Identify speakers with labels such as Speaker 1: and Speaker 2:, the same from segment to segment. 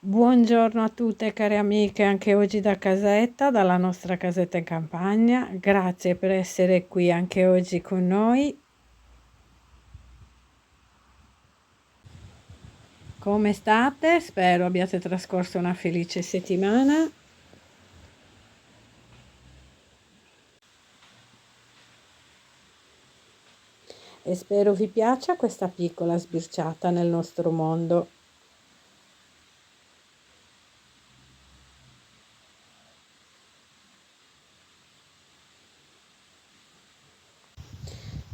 Speaker 1: Buongiorno a tutte care amiche, anche oggi da casetta, dalla nostra casetta in campagna. Grazie per essere qui anche oggi con noi. Come state? Spero abbiate trascorso una felice settimana. E spero vi piaccia questa piccola sbirciata nel nostro mondo.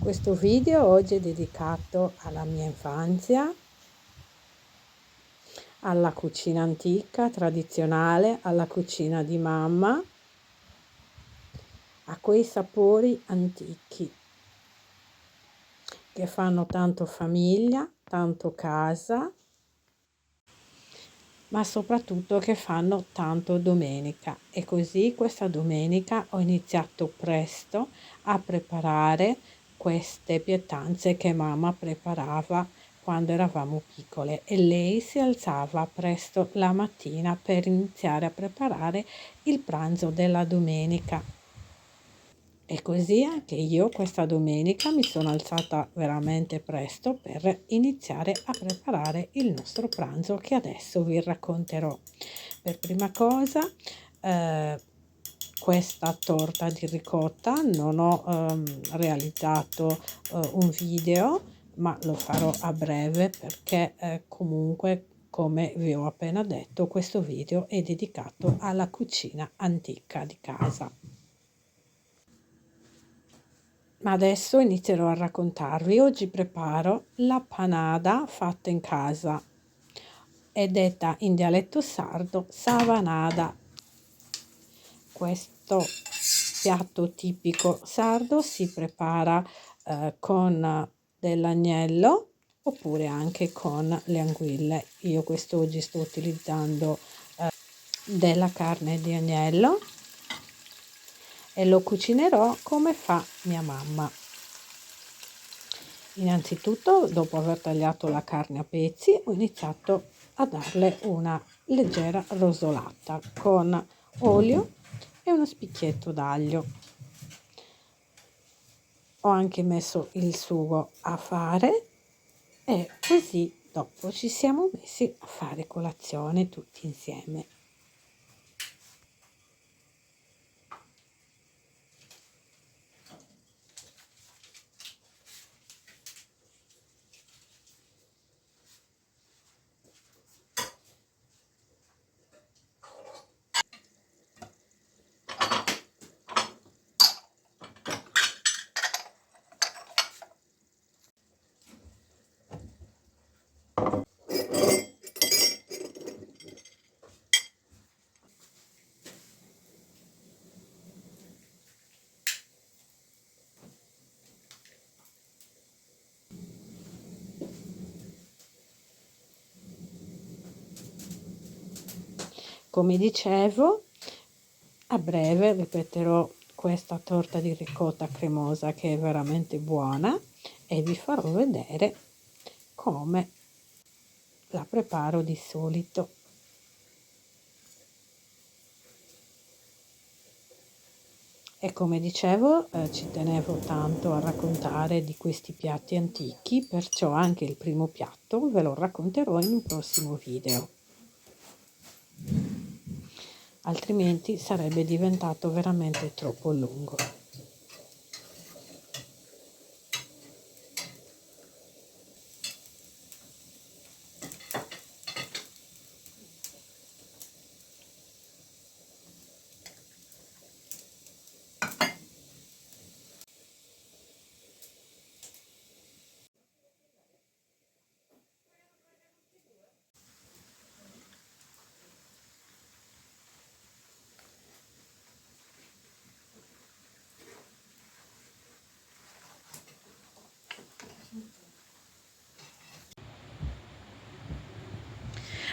Speaker 1: Questo video oggi è dedicato alla mia infanzia, alla cucina antica, tradizionale, alla cucina di mamma, a quei sapori antichi che fanno tanto famiglia, tanto casa, ma soprattutto che fanno tanto domenica. E così questa domenica ho iniziato presto a preparare queste pietanze che mamma preparava quando eravamo piccole, e lei si alzava presto la mattina per iniziare a preparare il pranzo della domenica. E così anche io questa domenica mi sono alzata veramente presto per iniziare a preparare il nostro pranzo, che adesso vi racconterò. Per prima cosa, questa torta di ricotta non ho realizzato un video, ma lo farò a breve perché comunque, come vi ho appena detto, questo video è dedicato alla cucina antica di casa. Ma adesso inizierò a raccontarvi. Oggi preparo la panada fatta in casa. È detta in dialetto sardo savanada. Questo piatto tipico sardo si prepara con dell'agnello oppure anche con le anguille. Io quest'oggi sto utilizzando della carne di agnello e lo cucinerò come fa mia mamma. Innanzitutto, dopo aver tagliato la carne a pezzi, ho iniziato a darle una leggera rosolata con olio e uno spicchietto d'aglio. Ho anche messo il sugo a fare e così dopo ci siamo messi a fare colazione tutti insieme. Come dicevo, a breve ripeterò questa torta di ricotta cremosa che è veramente buona e vi farò vedere come la preparo di solito. E come dicevo, ci tenevo tanto a raccontare di questi piatti antichi, perciò anche il primo piatto ve lo racconterò in un prossimo video. Altrimenti sarebbe diventato veramente troppo lungo.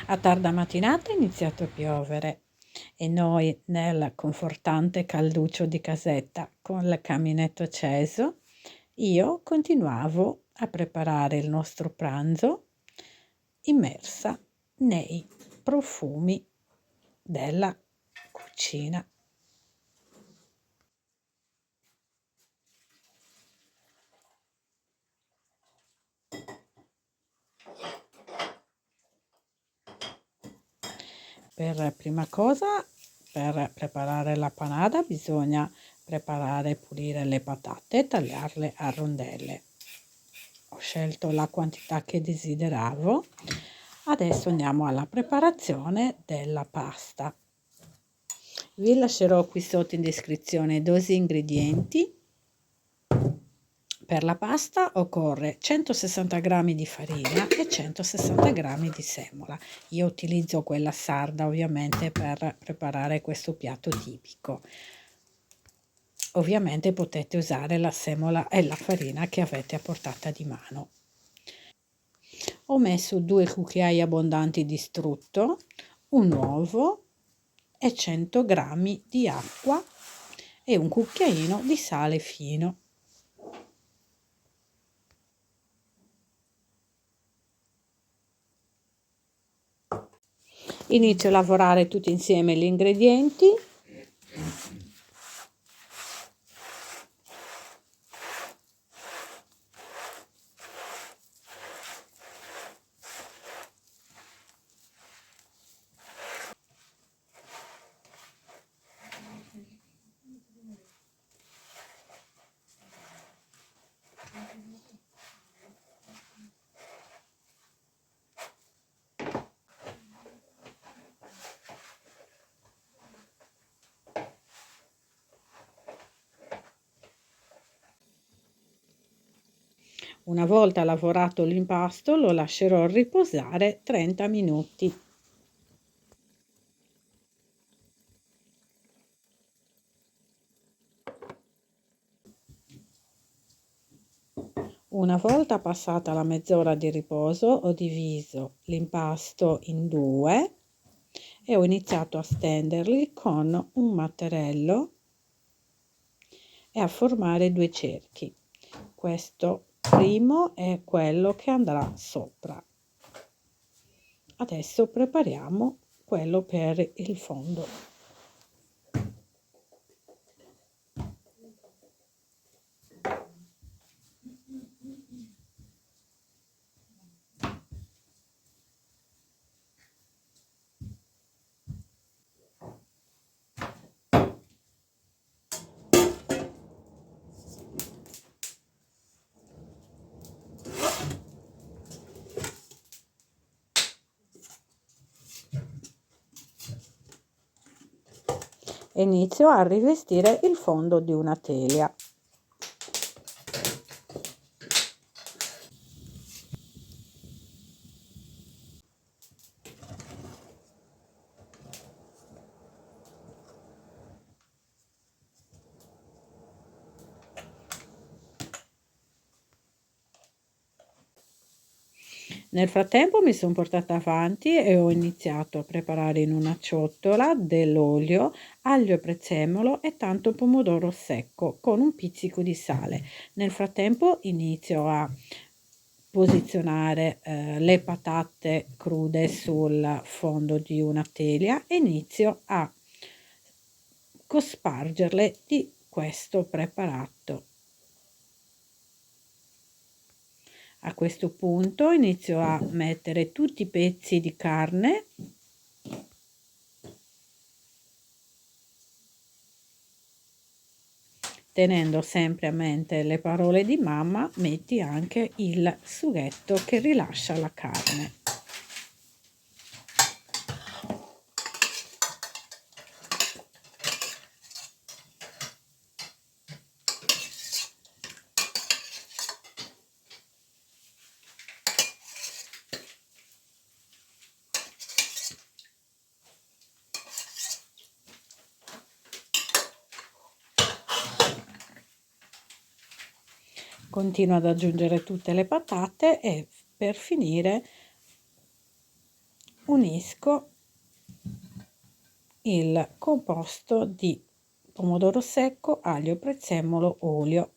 Speaker 1: A tarda mattinata è iniziato a piovere e noi, nel confortante calduccio di casetta con il caminetto acceso, io continuavo a preparare il nostro pranzo immersa nei profumi della cucina. Per prima cosa, per preparare la panada bisogna preparare e pulire le patate e tagliarle a rondelle. Ho scelto la quantità che desideravo. Adesso andiamo alla preparazione della pasta. Vi lascerò qui sotto in descrizione i dosi ingredienti. Per la pasta occorre 160 g di farina e 160 g di semola. Io utilizzo quella sarda ovviamente per preparare questo piatto tipico. Ovviamente potete usare la semola e la farina che avete a portata di mano. Ho messo 2 cucchiai abbondanti di strutto, un uovo e 100 g di acqua e un cucchiaino di sale fino. Inizio a lavorare tutti insieme gli ingredienti. Una volta lavorato l'impasto lo lascerò riposare 30 minuti. Una volta passata la mezz'ora di riposo ho diviso l'impasto in due e ho iniziato a stenderli con un mattarello e a formare 2 cerchi. Questo primo è quello che andrà sopra. Adesso prepariamo quello per il fondo. Inizio a rivestire il fondo di una teglia. Nel frattempo mi sono portata avanti e ho iniziato a preparare in una ciotola dell'olio, aglio e prezzemolo e tanto pomodoro secco con un pizzico di sale. Nel frattempo inizio a posizionare le patate crude sul fondo di una teglia e inizio a cospargerle di questo preparato. A questo punto inizio a mettere tutti i pezzi di carne tenendo sempre a mente le parole di mamma, metti anche il sughetto che rilascia la carne. Continuo ad aggiungere tutte le patate e per finire unisco il composto di pomodoro secco, aglio, prezzemolo, olio.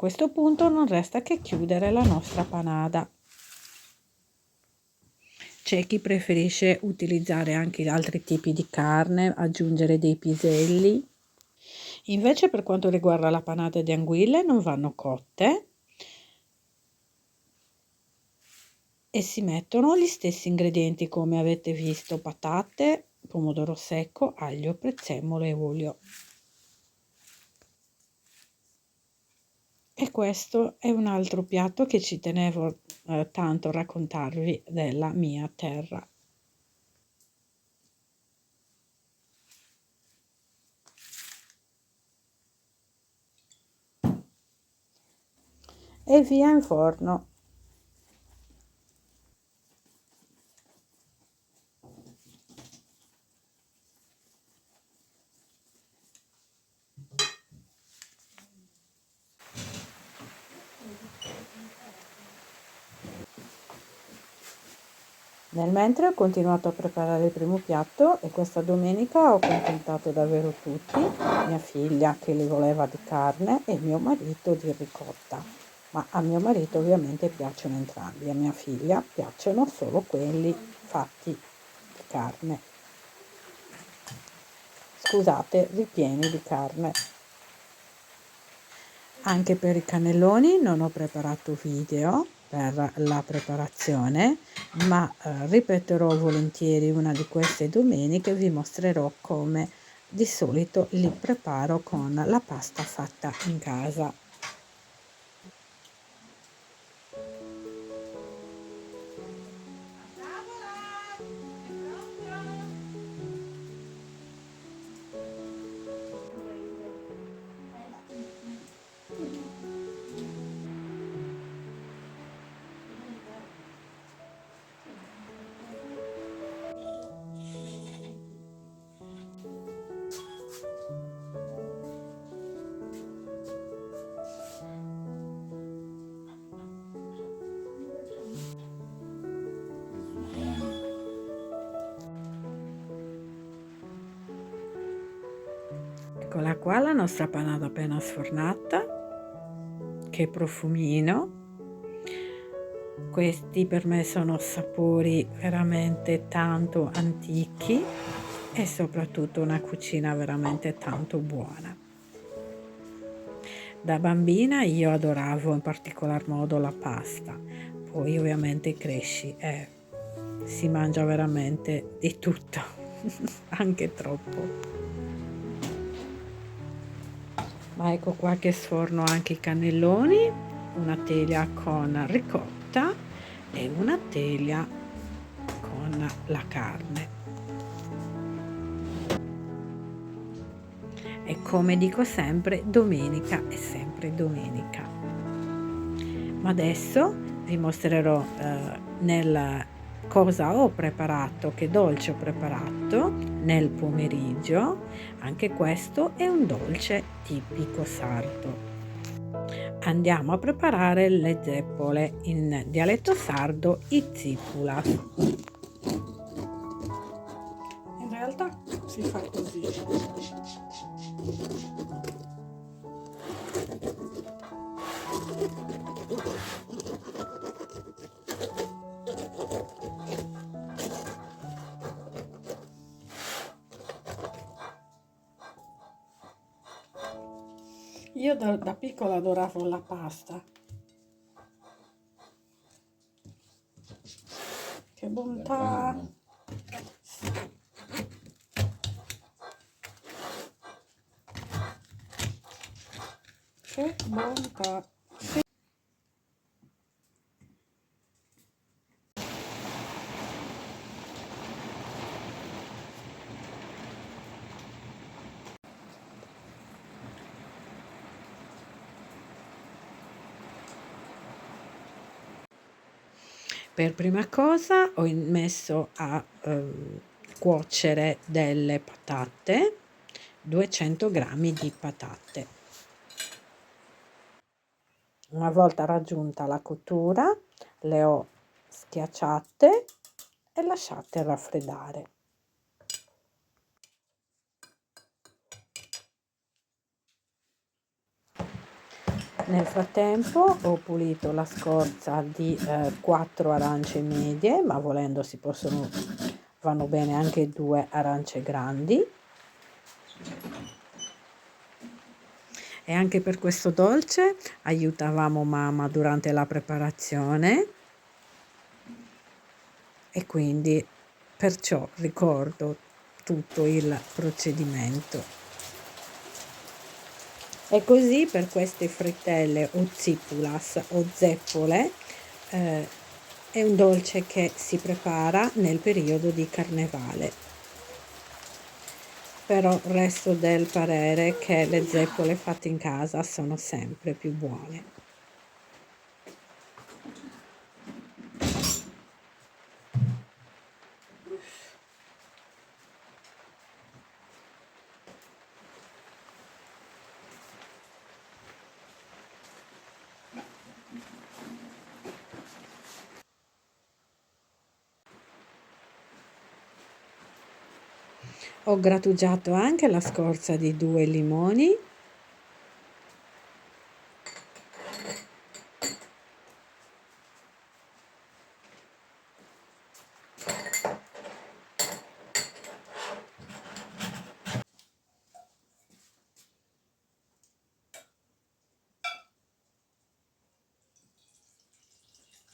Speaker 1: questo punto non resta che chiudere la nostra panada. C'è chi preferisce utilizzare anche altri tipi di carne, aggiungere dei piselli. Invece per quanto riguarda la panata di anguille non vanno cotte e si mettono gli stessi ingredienti come avete visto: patate, pomodoro secco, aglio, prezzemolo e olio. E questo è un altro piatto che ci tenevo tanto a raccontarvi della mia terra. E via in forno. Nel mentre ho continuato a preparare il primo piatto e questa domenica ho contentato davvero tutti, mia figlia che li voleva di carne e mio marito di ricotta, ma a mio marito ovviamente piacciono entrambi, a mia figlia piacciono solo quelli fatti di carne. Scusate, ripieni di carne. Anche per i cannelloni non ho preparato video per la preparazione, ma ripeterò volentieri una di queste domeniche, vi mostrerò come di solito li preparo con la pasta fatta in casa. Eccola qua la nostra panata appena sfornata, che profumino. Questi per me sono sapori veramente tanto antichi e soprattutto una cucina veramente tanto buona. Da bambina io adoravo in particolar modo la pasta, poi ovviamente cresci e si mangia veramente di tutto, anche troppo. Ma ecco qua che sforno anche i cannelloni, una teglia con ricotta e una teglia con la carne. E come dico sempre, domenica è sempre domenica. Ma adesso vi mostrerò nel cosa ho preparato, che dolce ho preparato nel pomeriggio. Anche questo è un dolce tipico sardo. Andiamo a preparare le zeppole, in dialetto sardo i zipula. In realtà si fa così. Io da piccola adoravo la pasta. Che bontà! Che bontà! Per prima cosa ho messo a cuocere delle patate, 200 grammi di patate. Una volta raggiunta la cottura le ho schiacciate e lasciate raffreddare. Nel frattempo ho pulito la scorza di 4 arance medie, ma volendo vanno bene anche 2 arance grandi. E anche per questo dolce aiutavamo mamma durante la preparazione e quindi perciò ricordo tutto il procedimento. E così per queste frittelle o zipulas o zeppole è un dolce che si prepara nel periodo di carnevale. Però resto del parere che le zeppole fatte in casa sono sempre più buone. Ho grattugiato anche la scorza di 2 limoni.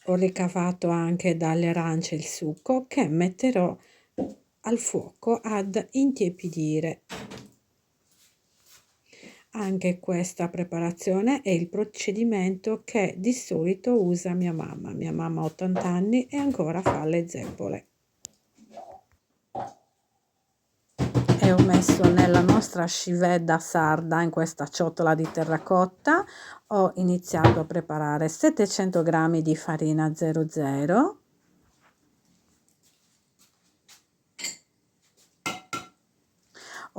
Speaker 1: Ho ricavato anche dalle arance il succo che metterò al fuoco ad intiepidire. Anche questa preparazione è il procedimento che di solito usa mia mamma. Mia mamma ha 80 anni e ancora fa le zeppole. E ho messo nella nostra scivetta sarda, in questa ciotola di terracotta, ho iniziato a preparare 700 g di farina 00.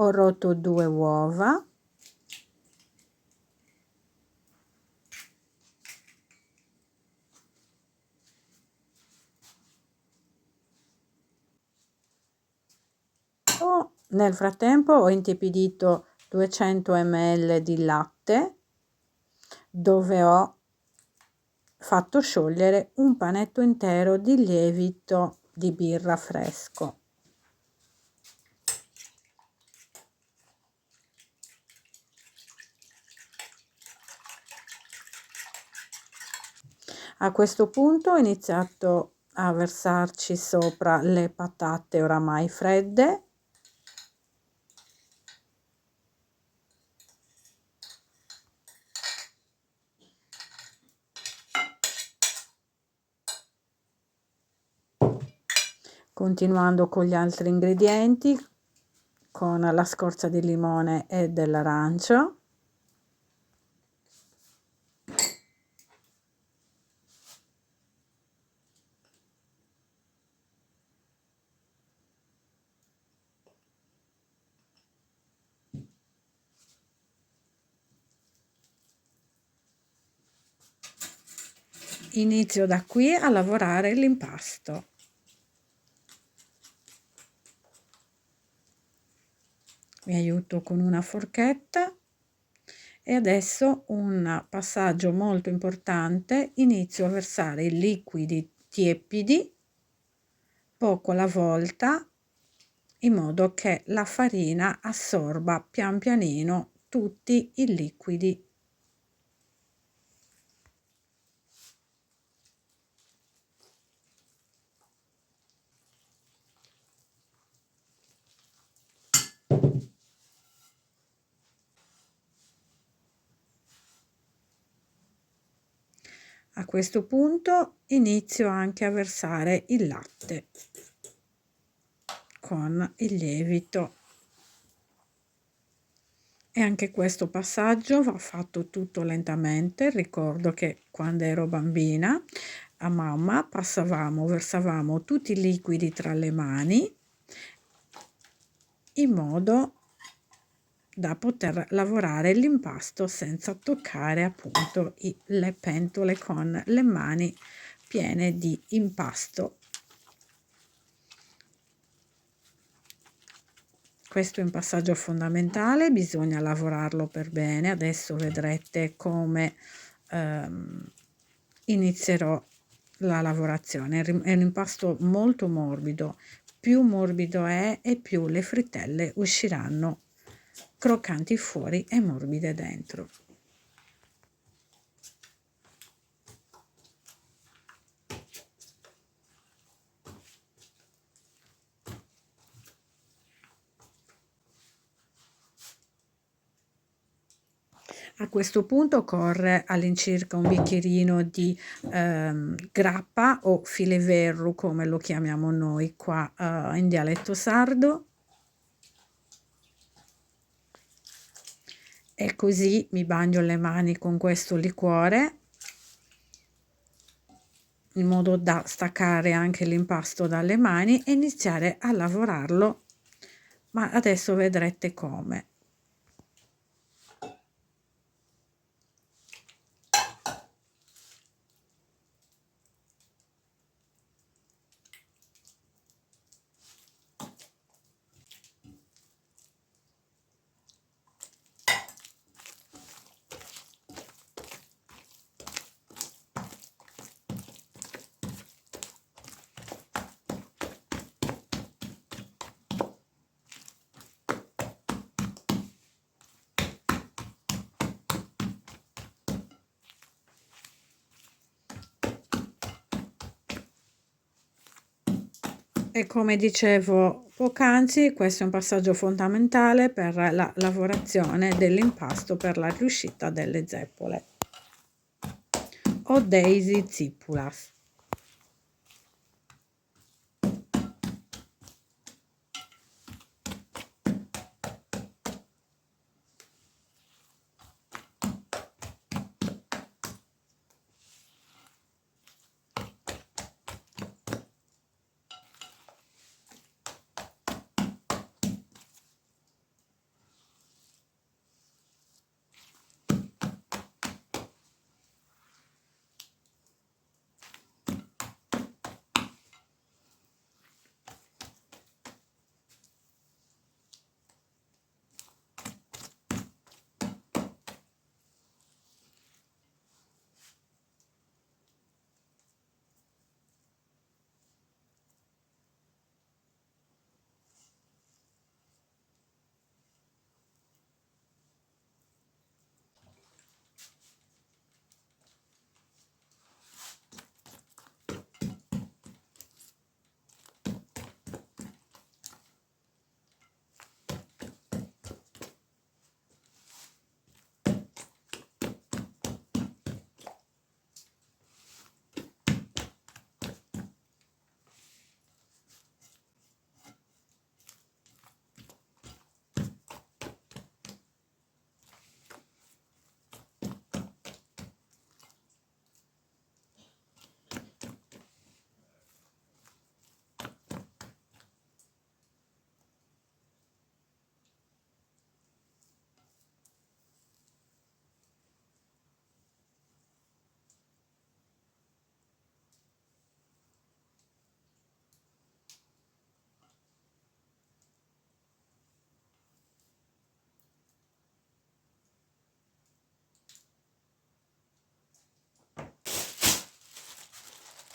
Speaker 1: Ho rotto 2 uova. Nel frattempo ho intiepidito 200 ml di latte, dove ho fatto sciogliere un panetto intero di lievito di birra fresco. A questo punto ho iniziato a versarci sopra le patate oramai fredde. Continuando con gli altri ingredienti, con la scorza di limone e dell'arancio. Inizio da qui a lavorare l'impasto. Mi aiuto con una forchetta e adesso un passaggio molto importante: inizio a versare i liquidi tiepidi poco alla volta, in modo che la farina assorba pian pianino tutti i liquidi. A questo punto inizio anche a versare il latte con il lievito, e anche questo passaggio va fatto tutto lentamente. Ricordo che quando ero bambina a mamma versavamo tutti i liquidi tra le mani in modo da poter lavorare l'impasto senza toccare appunto le pentole con le mani piene di impasto. Questo è un passaggio fondamentale, bisogna lavorarlo per bene. Adesso vedrete come inizierò la lavorazione. È un impasto molto morbido, più morbido è e più le frittelle usciranno croccanti fuori e morbide dentro. A questo punto corre all'incirca un bicchierino di grappa o fileverru, come lo chiamiamo noi qua in dialetto sardo, e così mi bagno le mani con questo liquore in modo da staccare anche l'impasto dalle mani e iniziare a lavorarlo, ma adesso vedrete come. E come dicevo poc'anzi, questo è un passaggio fondamentale per la lavorazione dell'impasto per la riuscita delle zeppole o Daisy zippulas.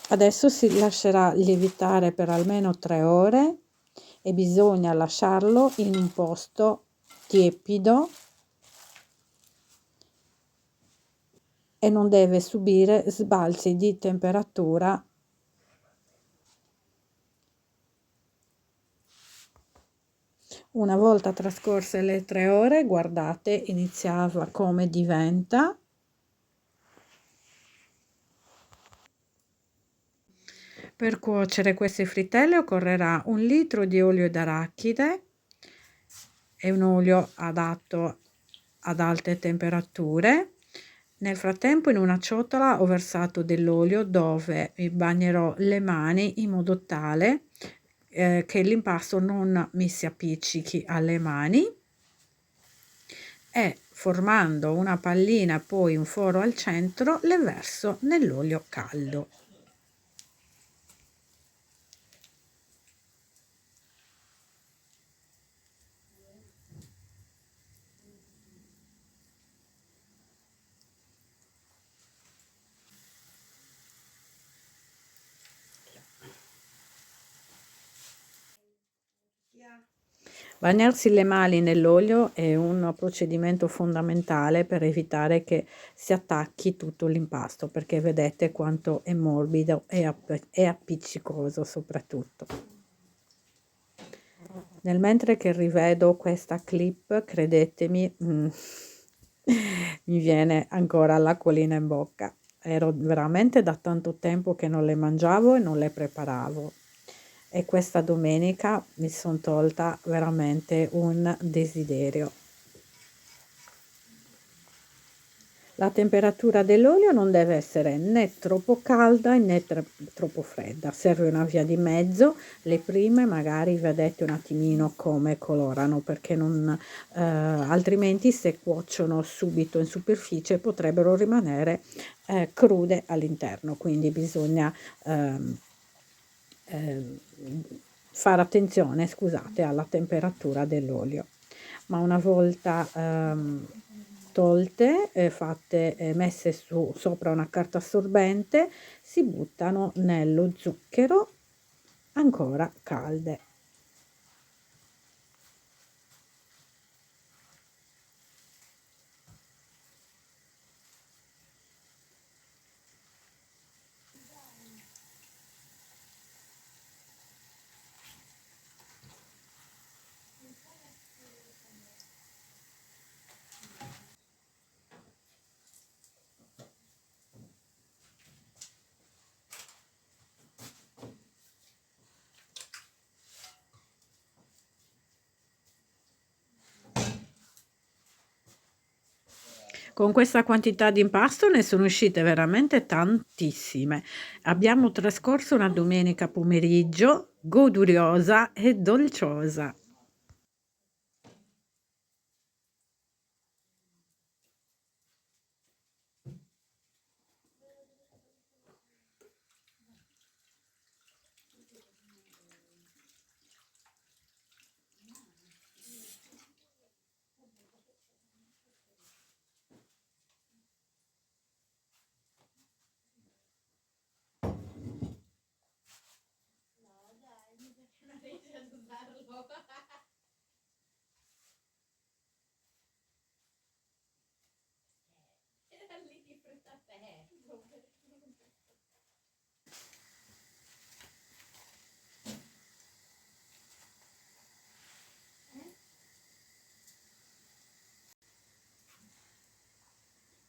Speaker 1: Adesso si lascerà lievitare per almeno 3 ore e bisogna lasciarlo in un posto tiepido e non deve subire sbalzi di temperatura. Una volta trascorse le 3 ore, guardate, iniziava come diventa. Per cuocere queste frittelle occorrerà 1 litro di olio d'arachide, è un olio adatto ad alte temperature. Nel frattempo in una ciotola ho versato dell'olio dove mi bagnerò le mani in modo tale che l'impasto non mi si appiccichi alle mani, e formando una pallina e poi un foro al centro le verso nell'olio caldo. Bagnarsi le mani nell'olio è un procedimento fondamentale per evitare che si attacchi tutto l'impasto, perché vedete quanto è morbido e appiccicoso soprattutto. Nel mentre che rivedo questa clip, credetemi, mi viene ancora l'acquolina in bocca. Ero veramente da tanto tempo che non le mangiavo e non le preparavo. E questa domenica mi sono tolta veramente un desiderio. La temperatura dell'olio non deve essere né troppo calda né troppo fredda, serve una via di mezzo. Le prime magari vedete un attimino come colorano, perché non, altrimenti se cuociono subito in superficie potrebbero rimanere crude all'interno, quindi bisogna ehm, fare attenzione, scusate, alla temperatura dell'olio. Ma una volta tolte, fatte, messe sopra una carta assorbente, si buttano nello zucchero ancora calde. Con questa quantità di impasto ne sono uscite veramente tantissime. Abbiamo trascorso una domenica pomeriggio goduriosa e dolciosa.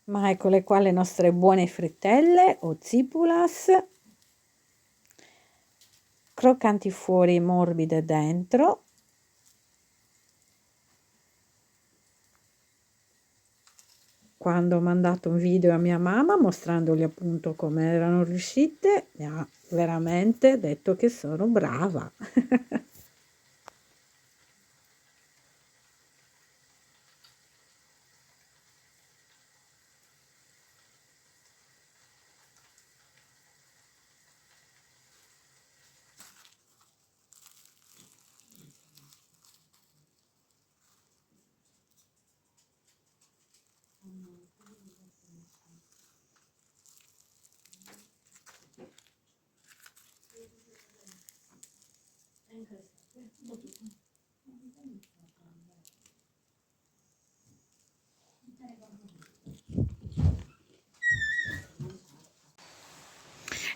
Speaker 1: Ma eccole qua le nostre buone frittelle o zipulas, croccanti fuori, morbide dentro. Quando ho mandato un video a mia mamma mostrandogli appunto come erano riuscite, mi ha veramente detto che sono brava.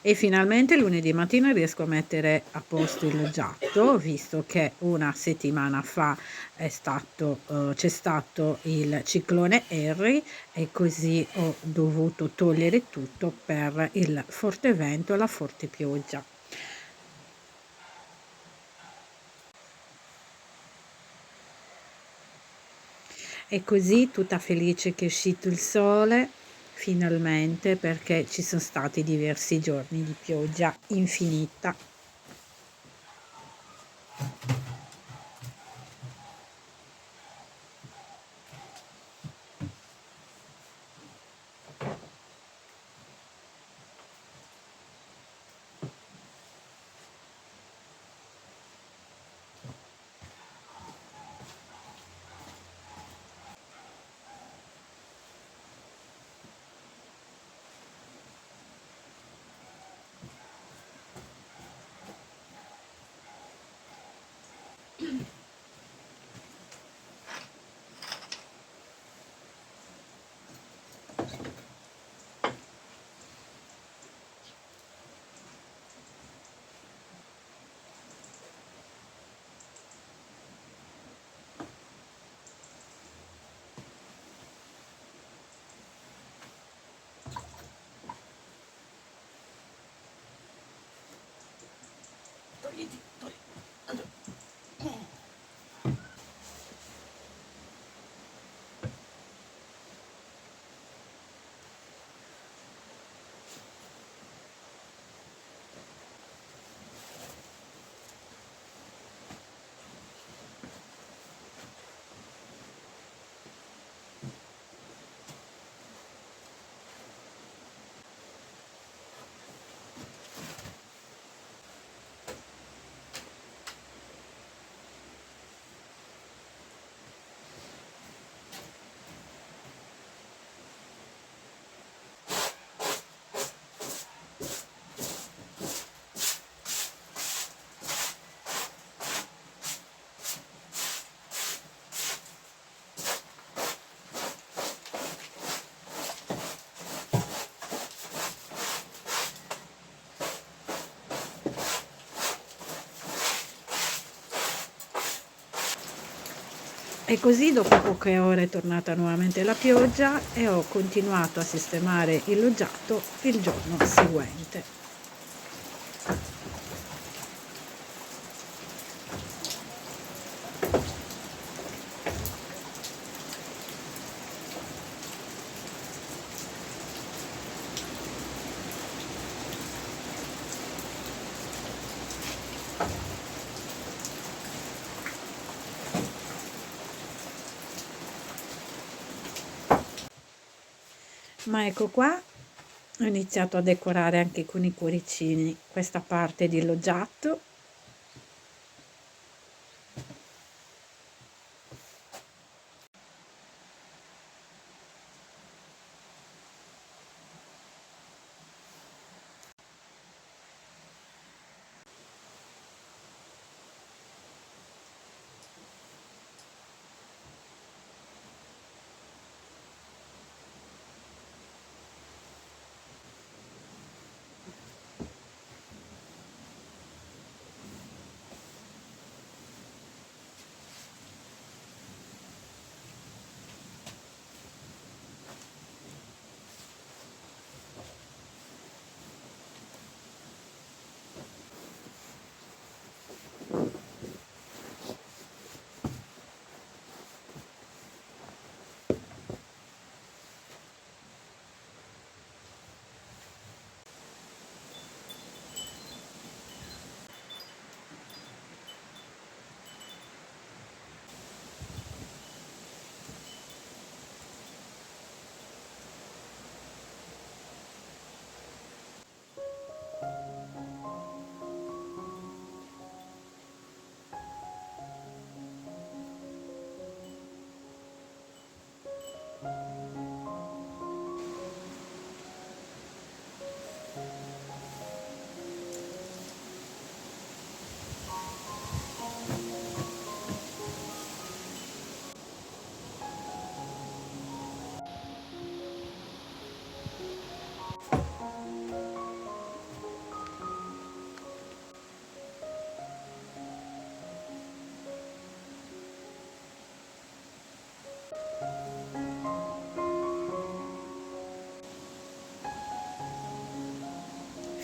Speaker 1: E finalmente lunedì mattina riesco a mettere a posto il giatto, visto che una settimana fa c'è stato il ciclone Harry e così ho dovuto togliere tutto per il forte vento e la forte pioggia. E così tutta felice che è uscito il sole, finalmente, perché ci sono stati diversi giorni di pioggia infinita. Togliti, togliti. E così dopo poche ore è tornata nuovamente la pioggia e ho continuato a sistemare il loggiato il giorno seguente. Ma ecco qua, ho iniziato a decorare anche con i cuoricini questa parte di loggiato.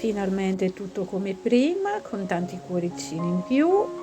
Speaker 1: Finalmente tutto come prima, con tanti cuoricini in più.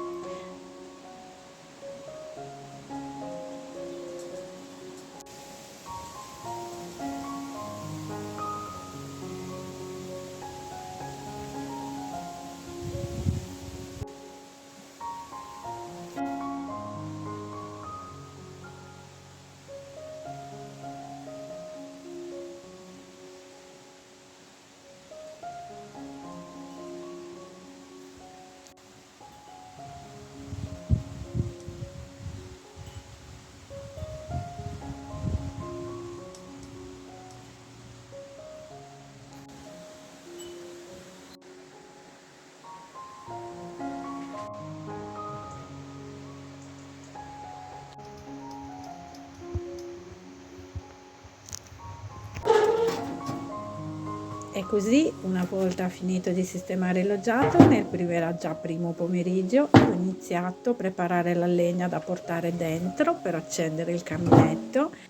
Speaker 1: Così, una volta finito di sistemare il loggiato, era già primo pomeriggio, ho iniziato a preparare la legna da portare dentro per accendere il caminetto.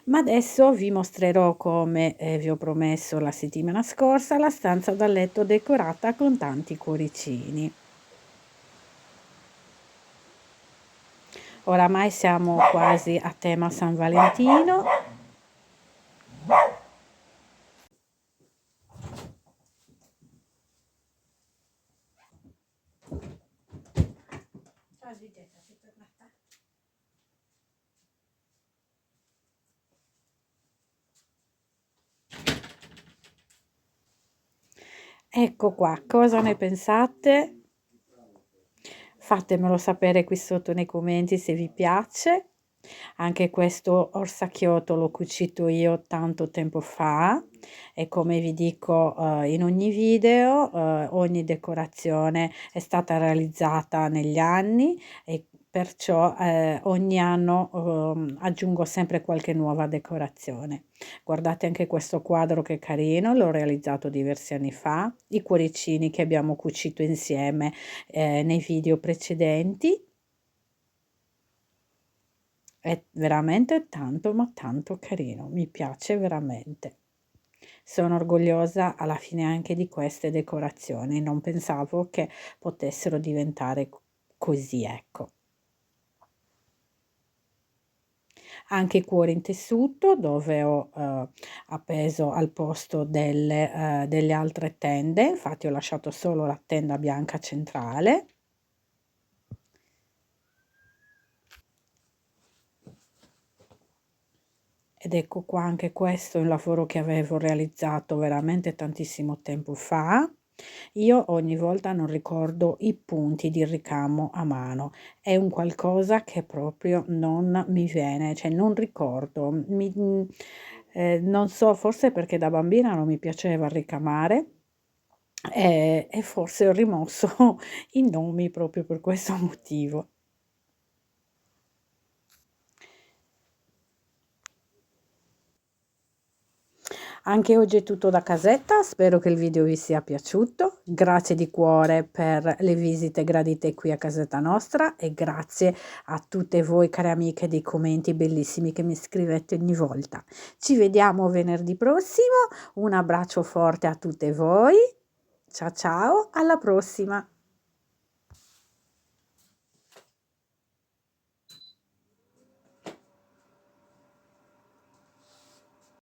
Speaker 1: Ma adesso vi mostrerò come, vi ho promesso la settimana scorsa, la stanza da letto decorata con tanti cuoricini. Oramai siamo quasi a tema San Valentino. Ecco qua, cosa ne pensate? Fatemelo sapere qui sotto nei commenti se vi piace. Anche questo orsacchiotto l'ho cucito io tanto tempo fa e come vi dico in ogni video, ogni decorazione è stata realizzata negli anni e perciò ogni anno aggiungo sempre qualche nuova decorazione. Guardate anche questo quadro che carino, l'ho realizzato diversi anni fa, i cuoricini che abbiamo cucito insieme nei video precedenti. È veramente tanto, ma tanto carino, mi piace veramente. Sono orgogliosa alla fine anche di queste decorazioni, non pensavo che potessero diventare così, ecco. Anche i cuori in tessuto dove ho appeso al posto delle altre tende, infatti ho lasciato solo la tenda bianca centrale. Ed ecco qua anche questo è un lavoro che avevo realizzato veramente tantissimo tempo fa. Io ogni volta non ricordo i punti di ricamo a mano, è un qualcosa che proprio non mi viene, cioè non ricordo. Non so, forse perché da bambina non mi piaceva ricamare e forse ho rimosso i nomi proprio per questo motivo. Anche oggi è tutto da casetta, spero che il video vi sia piaciuto, grazie di cuore per le visite gradite qui a casetta nostra e grazie a tutte voi care amiche dei commenti bellissimi che mi scrivete ogni volta. Ci vediamo venerdì prossimo, un abbraccio forte a tutte voi, ciao ciao, alla prossima!